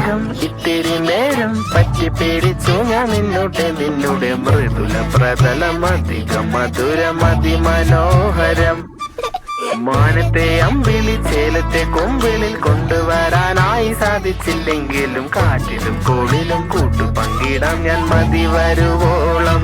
വേഗം ഇത്തിരി നേരം പറ്റി പിടിച്ചു ഞാൻ നിന്നുടെ മൃദുല പ്രതലം അധികം മധുരം അതിമനോഹരം. മാനത്തെ അമ്പിളി ചേലത്തെ കൊമ്പിളിൽ കൊണ്ടുവരാനായി സാധിച്ചില്ലെങ്കിലും കാറ്റിലും കോളിലും കൂട്ടു പങ്കിടാം ഞാൻ മതി വരുവോളം.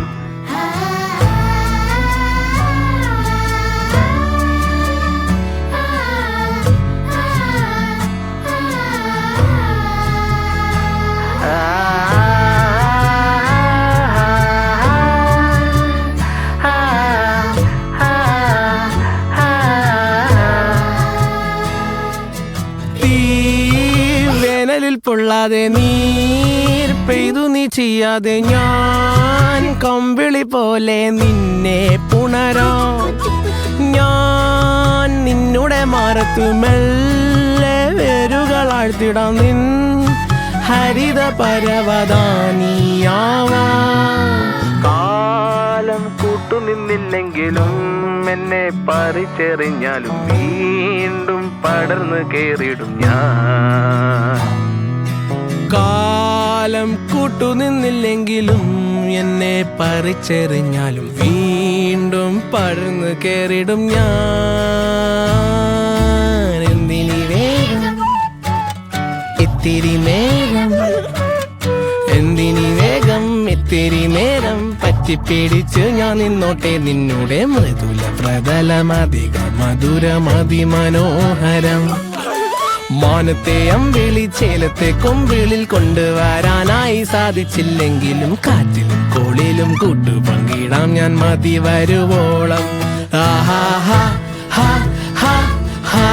വേനലിൽ പൊള്ളാതെ നീർ പെയ്തു നീ ചെയ്യാതെ ഞാൻ കമ്പിളി പോലെ നിന്നെ പുണരാം. ഞാൻ നിന്നുടെ മാറത്തു മെല്ലെ വേരുകളാഴ്ത്തിടാം നിൻ ഹരിത പരവതാനിയാവാം. കാലം കൂട്ടുനിന്നില്ലെങ്കിലും എന്നെ പറിച്ചെറിഞ്ഞാലും വീണ്ടും പടർന്നു കേറിടും ഞാൻ. കാലം കൂട്ടുനിന്നില്ലെങ്കിലും എന്നെ പറിച്ചെറിഞ്ഞാലും വീണ്ടും പടർന്നു കേറിടും ഞാൻ. എന്തിനി വേഗം ഇത്തിരി നേരം, എന്തിനി വേഗം ഇത്തിരി നേരം പറ്റിപ്പിടിച്ച് ഞാൻ നിന്നുടെ മൃദുല പ്രതലമധിക മധുരമതിമനോഹരം. മാനത്തെ അമ്പിളി ചേലത്തെ കൊമ്പിളിൽ കൊണ്ടുവരാനായി സാധിച്ചില്ലെങ്കിലും കാറ്റിലും കോളിലും കൂട്ടു പങ്കിടാം ഞാൻ മതി വരുവോളം. ആഹാ ഹാ ഹാ ഹാ ഹാ.